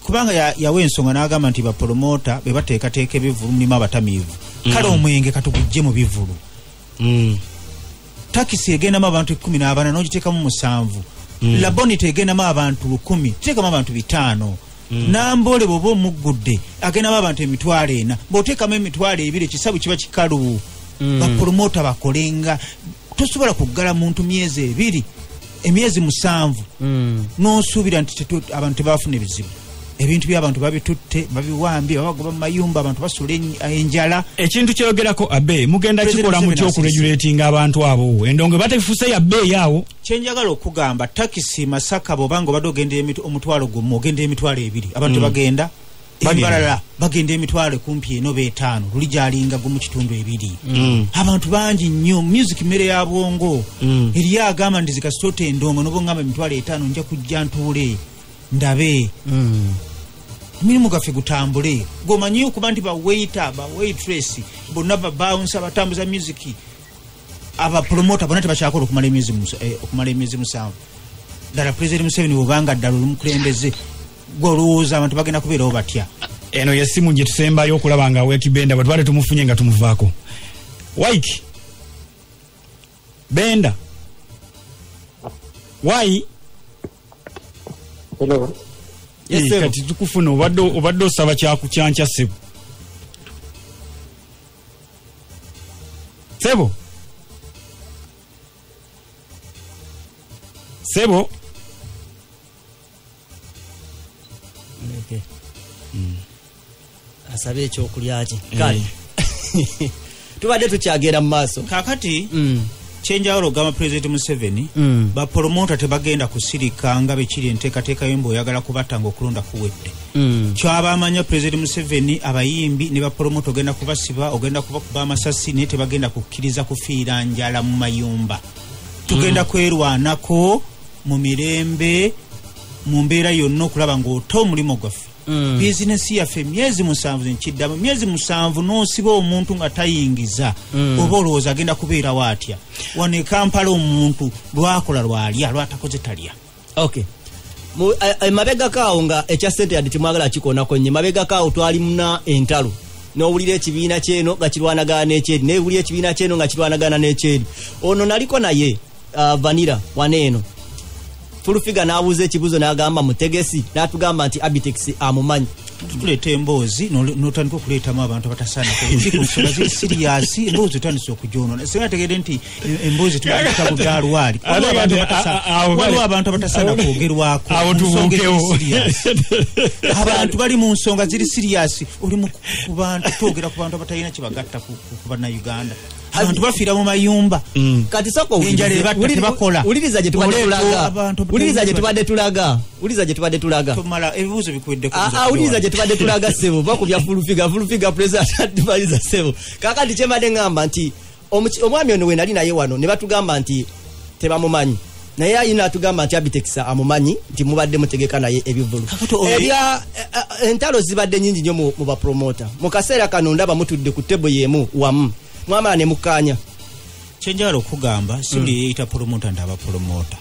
kubanga yawa ensonga n'agamba nti bapromota be bateekateeka ebivulu mulimu abatamiivu kale omwenge katugujje mu bivulu takisi egendamu abantu 14 n'ogiteekamu 7 labonite egendamu abantu 10 teekamu abantu 5 Nambole bwoba omuggudde agendamu abantu 4 bw'oteekamu 2 ekisabu kiba kikalu bapromota bakolenga tosobola kuggala muntu emyezi 7 n'osuubira nti abantu tebafuna ebizibu ebintu by'abantu babitutte babiwambye babagoba mu mayumba abantu basula enjala ekintu kyogerako abe mugenda kikola mu kyokuregulatinga abantu abo endongo batefuuse ya bbeeyi awo kyenjagala okugamba takisi Masaka bw'obanga obadde ogendera omutwalo gumu ogenda emitwalo 2 abantu bagenda embalala bagenda emitwalo kumpi eno 5 luli gyalinga gumu kitundu 2 abantu bangi nnyo music mmere ya bwongo eri agamba ndi zikasitote endongo n'obongamba emitwalo 5 nja kujja ntuule ndabe mirimu gaffe gutambule gomanyi okuba nti bawaiter bawaitress bonna babounce abatambuza music abapromota bonna tebakyakola okumala emyezi 7 ddala President Museveni bw'obanga ddala olumukulembeze gwolowooza abantu bagenda kubeerawo batya eno yesimu gye tusembayo okulaba nga Wekibenda bwe twali tumufunye nga tumuvaako Waiki Benda Wai Hello. Yes, kati tukufuna obadde osaba kyakukyanca Sebo. Sebo. Okay. Asabe ekyokulya ki. Kale. Tubadde tukyagera mu maaso. Kakati kyenjawulo gama President Museveni bapromota tebagenda kusirika nga bekiri enteekateeka y'embo oyagala kubatta ng'okulonda kuwedde kyabamanya President Museveni abayimbi ne bapromota ogenda kubasiba ogenda kubakuba amasasi naye tebagenda kukkiriza kufiira njala mu mayumba tugenda kwerwanako mu mirembe mu mbeera yonna okulaba ng'ota omulimu gwaffe bizinesi yaffe emyezi 7 nkiddamu myezi 7 n'osiba omuntu nga tayingiza oba olowooza agenda kubeerawo atya wano e Kampala omuntu lwakola lwalya lwatakoze talya okay mabegakaawo nga ekya ssente yadde timwagala kikonako nnyo mabegakaawo twali muna entalo n'owulira ekibiina kyeno nga kirwanagana n'ekyeri n'ewulira ekibiina kyeno nga kirwanagana n'ekyeri ono naliko naye vanira waneeno Fulufiga n'abuuza ekibuzo n'agamba mutegesi n'atugamba nti Abitex amumanyi tuleeta emboozi n'otandika okuleetamu abantu abatasaana kusoma ziri serious emboozi otandise okujoonona singa tegede nti emboozi tubandika bubyalwali waliwo abantu abatasaana kwogerwako abantu bali mu nsonga ziri serious oli ku bantu twogera ku bantu abatalina kibagatta ku bannayuganda abantu bafiira mu mayumba kati sako tebakola uliriza gye tubadde tulaga tomala ebibuuzo bikwedde uliriza gye tubadde tulaga Sebo bakubya Fulufiga president advisor Sebo kakati kyembadde ngamba nti omwami ono we nali naye wano ne batugamba nti tebamumanyi naye ayina atugamba nti Abitex amumanyi nti mubadde mutegeka naye ebivulu ebya entalo zibadde nyingi nnyo mu bapromota mu kaseera kano ndaba mutudde ku tebo yemu wamu mwamala ne mukanya kyenjala okugamba si buli yeeyita promota ndaba promota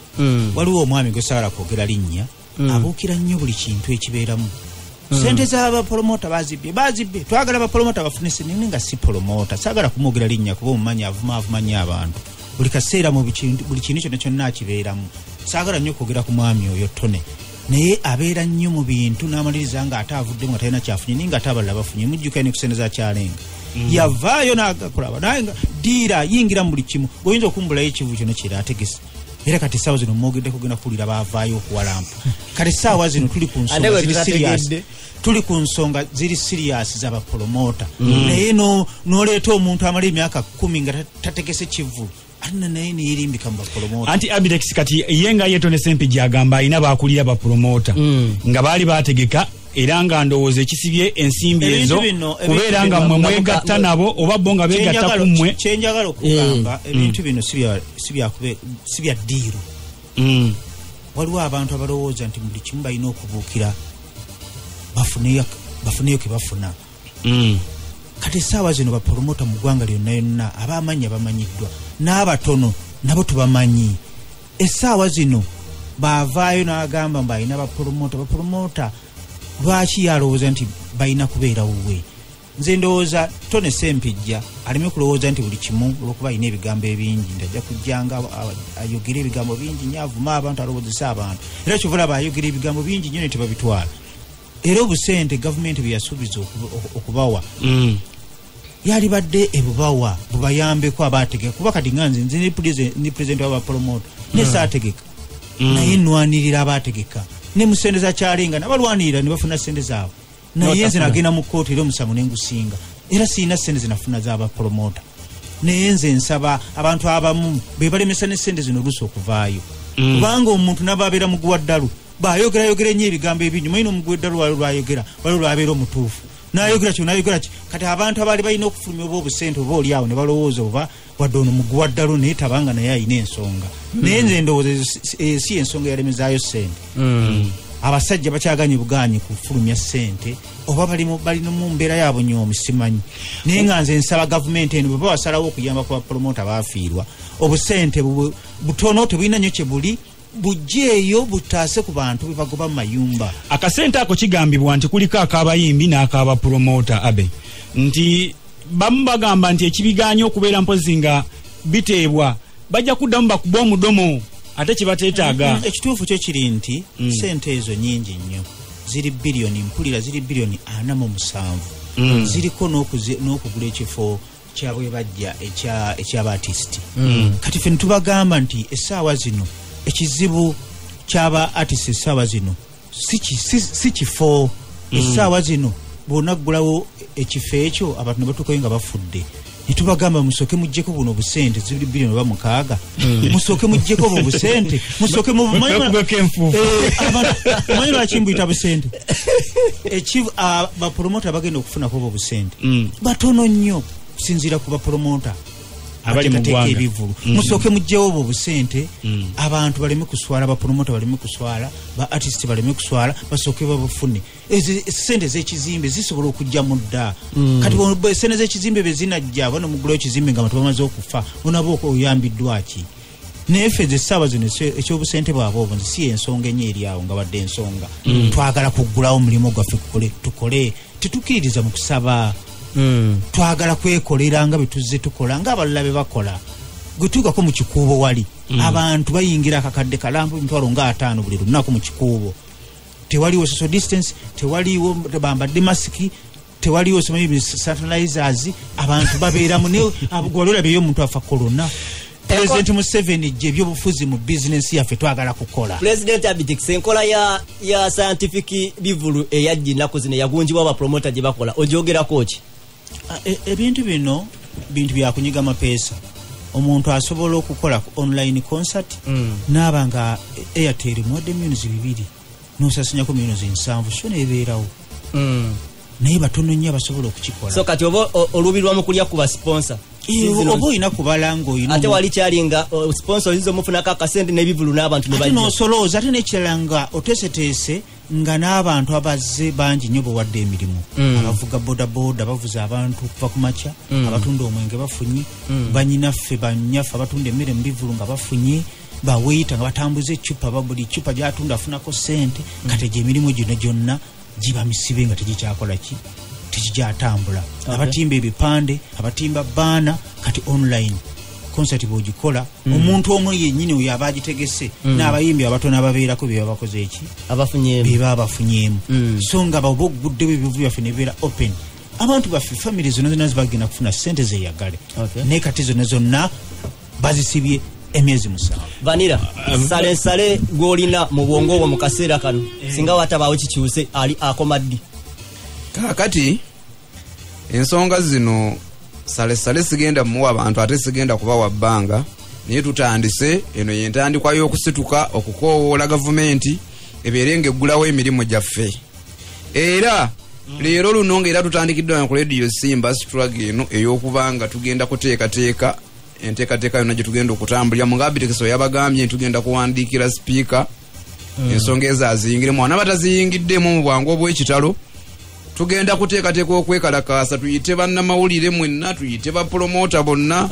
waliwo omwami gwe saala kwogera linnya abuukira nnyo buli kintu ekibeeramu sente z'abapromota bazibye twagala abapromota bafune sente nga si promota saagala kumwogera linnya kuba omumanyi avuma nnyo abantu buli kaseera mu buli kintu kyonna kyonna akibeeramu saagala nnyo okwogera ku mwami oyo Tone naye abeera nnyo mu bintu n'amaliriza nga ate avuddemu nga talina kyafunye naye nga ate abalala bafunye mujjukira ne kusendeza kyalenga yavaayo n'agakulaba naye nga diira yingira mu buli kimu oyinza okumbulayo ekivu kyonna kyera ategese era kati essaawa zino mwogedde kugenda kuwulira baavaayo okuwalampa kati essaawa zino tuli ku nsonga ziri sirias z'abapromota naye n'oleeta omuntu amala emyaka 10 nga tategese kivu alina naye neyerimbika mu bapromota anti Abidex kati ye nga Tone Sempigi agamba alina baakulira bapromota nga baali baategeka era nga ndowooza ekisibye ensimbi ezo kubeera nga mmwe mwegatta nabo oba bo nga beegatta ku mmwe kyenjagala okugamba ebintu bino si bya ddiiro waliwo abantu abalowooza nti buli kimu balina okubuukira bafuneyo ke bafuna kati essaawa zino bapromota mu ggwanga lyonna yonna abamanyi abamanyiddwa n'abatono nabo tubamanyi essaawa zino baavaayo n'agamba mbalina bapromota lwaki yalowooza nti balina kubeera wuwe nze ndowooza Tone Sempijja aleme kulowooza nti buli kimu olwokuba alina ebigambo ebingi ndajja kujjanga ayogera ebigambo bingi nnyo avuma abantu alowoozesa abantu era kyovulaba ayogera ebigambo bingi nnyo ne tebabitwala era obusente gavumenti bwe yasuubiza okubawa yalibadde ebubawa bubayambeko abategeka kuba kati nga nze ni pulezidenti w'abapromota ne saategeka naye nnwanirira abategeka ne musendeza kyalenga nabalwanirira ne bafuna sente zaabwe naye nze nagenda mu kkooti era omusango ne ngusinga era siina sente zinafuna z'abapromota naye nze nsaba abantu abamu be balemesa ne sente zino oluusi okuvaayo kubanga omuntu nababeera muguwa ddalu baayogera ennyo ebigambo ebingi mulina omuguwa eddalu lwayogera waliwo lwabeera omutuufu nayogera ki kati abantu abaali balina okufulumya oba obusente oba oliawo ne balowooza oba wadde ono muguwa ddalo naye tabanga naye alina ensonga naye nze ndowooza si ensonga yalemezaayo sente abasajja bakyaganye buganyi kufulumya sente oba balina mu mbeera yaabo nyoomi simanyi naye nga nze nsaba gavumenti eno bweba wasalawo okuyamba ku bapromota baafiirwa obusente butono tebulina nnyo kye buli bujjeeyo butaase ku bantu be bagoba mu mayumba akasente ako kigambibwa nti kuliko ak'abayimbi n'ak'abapromota abe nti bamu bagamba nti ekibiganya okubeera mpozi nga biteebwa bajja kuddamu bakuba omudomo ate kibateetaaga ekituufu kyo kiri nti sente ezo nyingi nnyo ziri biliyoni mpulira ziri biliyoni 47 ziriko n'okugula ekifo kyabwe bajja eky'abaartisiti kati ffe netubagamba nti essaawa zino ekizibu kyaba artist essaawa zino si kifo essaawa zino bw'onaggulawo ekifo ekyo abantu ne batuukayo nga bafudde netubagamba musooke muggyeko buno obusente zibiri biliyoni oba 6 musooke muggyeko obwo obusente musooke omanyi lwaki mbuyita busente bapromota bagenda okufunako obwo obusente batono nnyo kusinziira ku bapromota abateekateeka ebivulu musooke mugyewo obwo obusente abantu baleme kuswala bapromota baleme kuswala ba artist baleme kuswala basooke babufune sente z'ekizimbe zisobola okujja mu dda kati sente z'ekizimbe bezinajja bano mugulayo ekizimbe nga abantu bamaze okufa bonabo oyambiddwaki naye ffe essaawa zino ekyobusente bwabwe obwo nzi si ensonga enyo eri awo nga badde ensonga twagala kuggulawo omulimu gwaffe tukole tetukkiririza mu kusaba twagala kwekolera nga betuzze tukola nga abalala be bakola gwetuukako mu kikuubo wali abantu bayingira akakadde kalambu emitwalo nga 5 buli lunaku mu kikuubo tewaliwo social distance tewaliwo bambadde masiki tewaliwo sanitizers abantu babeeramu gwalolabyeyo omuntu afa korona President Museveni gye ebyobufuzi mu bizinensi yaffe twagala kukola President Abidex enkola ya scientific bivulu eyajja ennaku zino yagunjibwa abapromota gye bakola ogyogerako ki ebintu bino bintu byakunyiga mapeesa omuntu asobola okukola online concert n'aba nga Airtel muwadde millions 2 n'osasanyako millions 7 so nebeerawo naye batono nnyo abasobola okukikola so kati oba olubirwamu kulya ku basponsor oba olina kubala ng'olina ate wali kyalinga sponsor zizo mufunako akasente n'ebivulu n'abantu ne bajja n'osolooza ate n'ekirala nga oteeseteese nga n'abantu abazze bangi nnyo bawadde emirimu abavuga bodaboda bavuza abantu kuva ku makya abatunda omwenge bafunye banyinaffe banyaffe abatunda emmere mu bivulu nga bafunye baweyita nga batambuza eccupa buli ccupa gyatunda afunako sente kati gye emirimu gino gyonna giba misibe nga tegikyakola ki tekikyatambula abatimba ebipande abatimba baana kati online concert bwogikola omuntu omu yennyini oyo aba agitegese n'abayimbi abatono ababeerako be babakoze eki beba abafunyeemu so nga baba oguddewo ebivu byaffe ne bibeera open abantu baffe family zonna zonna zibagenda kufuna ssente zeyagale naye kati zonna zonna bazisibye emyezi 7 Vanilla sale gwolina mu bwongo obwo mu kaseera kano singa watabaawo kikyuse ali akomaddi kakati ensonga zino sale sigenda muwa abantu ate sigenda kubawa bbanga naye tutandise eno yentandikwa y'okusituka okukoowoola gavumenti ebeerenga eggulawo emirimu gyaffe era leero luno ng'era tutandikiddwa ku Radio Simba siturage eno ey'okubanga tugenda kuteekateeka enteekateeka yonna gye tugenda okutambulira mu ngabitekeso yabagambye tugenda kuwandiikira sipiika ensonga ezo aziyingiremu n'abataziyingiddemu mu bwangu obw'ekitalo tugenda kuteekateeka okwekalakaasa tuyite bannamawulire mwenna tuyite bapromota bonna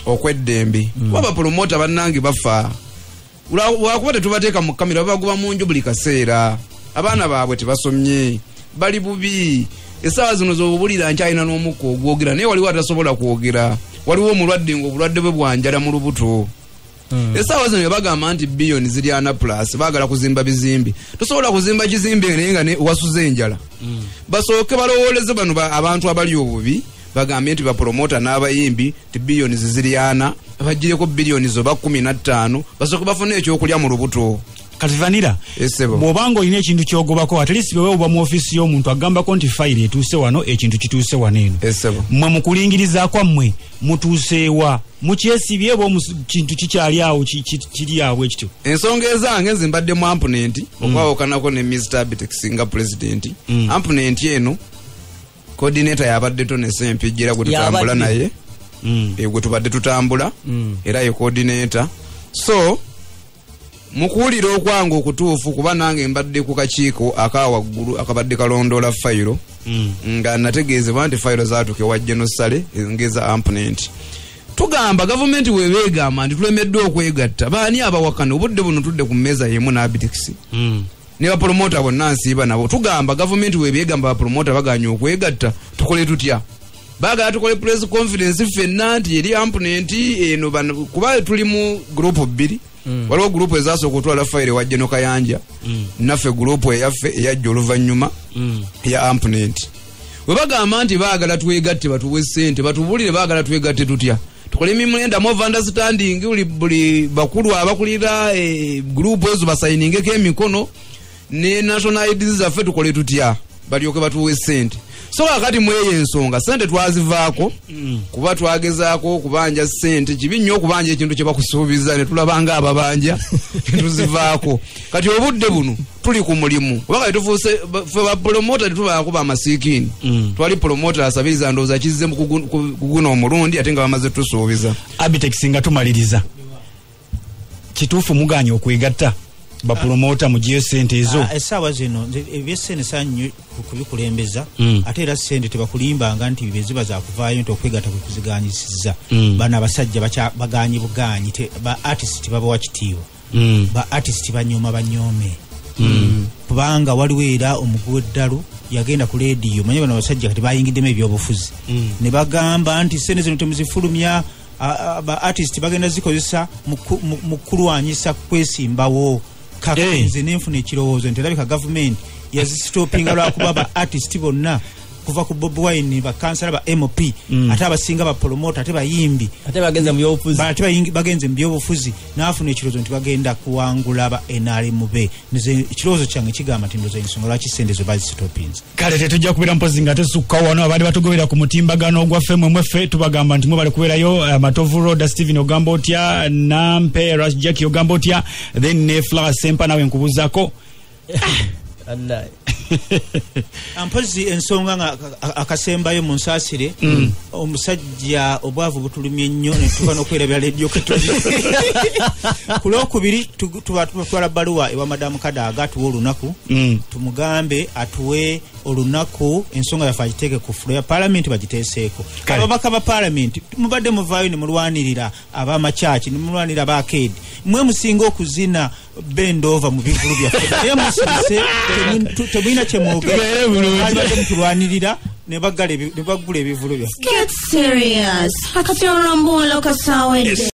okweddembe kuba bapromota bannange bafa lwakuba tetubateeka mu kamera babagoba mu nju buli kaseera abaana baabwe tebasomye bali bubi essaawa zino z'obulira nkyalina n'omukka ogwogera naye waliwo atasobola kwogera waliwo omulwadde ng'obulwadde bwe bwanjala mu lubuto essaawa zino bagamba nti biliyoni ziri 4+ baagala kuzimba bizimbi tosobola kuzimba kizimbe naye nga wasuze enjala basooke balowooleze bano abantu abali obubi bagambye nti bapromota n'abayimbi ti biliyoni ziri 4 bagireko biliyoni zo 15 basooke bafune ekyokulya mu lubuto kati Vanilla bw'obanga olina ekintu kyogobako at least bwe oba mu office y'omuntu agambako nti fayiro etuuse wano ekintu kituuse wano eno mmwe mu kulingiriza kwammwe mutuuseewa mukyesibye bo kintu kikyali awo kiri awo ekityo ensonga ezange nze mbadde mu ampunenti okwawukanako ne Mr. Abitex nga president ampunenti eno coordinator yabadde Tone Sempijjera gwe tutambula naye gwe tubadde tutambula era ye coordinator so mukuwulira okwange okutuufu kuba nange mbadde ku kakiiko akawaggulu akabadde kalondoola fayiro nga nategeezebwa nti fayiro zaatuke wa genosale ngeza ampunenti tugamba gavumenti webeegamba nti tulemeddwa okwegatta baani abawakana obudde buno tudde ku mmeeza yemu n'Abitex ne bapromota bonna nsiiba nabo tugamba gavumenti webeegamba bapromota baganya okwegatta tukole tutya baagala tukole press conference ffenna nti eri ampunenti eno kuba tuli mu group 2 waliwo gurupu ezasooka otwala fayiro wa Geno Kayanja naffe gurupu eyaffe eyajja oluvannyuma eya ampunenti we bagamba nti baagala twegatte batuwe ssente batubulire baagala twegatte tutya tukole memorandum of understanding buli bakulu abakulira gurupu ezo basayiningeko emikono ne national IDs zaffe tukole tutya balyoke batuwe ssente so kakati mweyo ensonga ssente twazivaako kuba twagezaako okubanja ssente kibi nnyo okubanja ekintu kye bakusuubiza ne tulabanga ababanja tuzivaako kati obudde buno tuli ku mulimu kubanga tufuuse ffe bapromota tetubaako bamasiikini twali promota asabiriza ndowooza kizze kuguna omulundi ate nga bamaze tusuubiza Abitex nga tumaliriza kituufu muganya okwegatta bapromota mugiye ssente ezo essaawa zino ebyessente sanyu kubikulembeza ate era ssente tebakulimbanga nti beziba zakuvaayo nti okwegatta kwekuziganyisiza bano abasajja baganye buganyi ba artist babawa kitiibwa ba artist banyooma banyoome kubanga waliwo era omuguwa eddalu yagenda ku leediyo manye bano abasajja kati bayingiddemu ebyobufuzi ne bagamba nti ssente zino temuzifulumya ba artist bagenda zikozesa mu kulwanyisa kwesimbawo kakenze nenfuna ekirowoozo nti erabika gavumenti yazisitopinga lwakuba ba artist bonna kuva ku Bob Wine bakansala ba MP ate abasinga ba promota ate bayimbi ate bagenze mu byobufuzi n'afuna ekirowoozo nti bagenda kuwangula ba NRMB nize ekirowoozo kyange kigamba nti ndoza ensonga lwaki ssente zo bazisitopinze kale tetujja kubira mpozi nga tesukka wano abali batugobera ku mutimbagano ogwaffe mweffe tubagamba nti mwebali kubeerayo Matovu Road Steven ogamba otya Nampe Ras Jackie ogamba otya then ne Flower Sempa nawe nkubuzaako Allah ampozi ensonga nga akasembayo mu nsaasire omusajja obwavu butulumye nnyo ne tuba n'okwerabira leediyo ku lwokubiri tubatwala bbaluwa ewa madamu Kadaaga atuwe olunaku tumugambe atuwe olunaku ensonga yaffe agiteeke ku fulo ya paalamenti bagiteeseeko ababaka ba paalamenti mubadde muvaayo ne mulwanirira ab'amakyaki ne mulwanirira ab'akeedi mwe musinga okuzina bendova mu bivulu byaffe naye musirise temulina kyemwogera mutulwanirira ne bagula ebivulo byaffe. Get serious. Akati olwambuula kasawedde.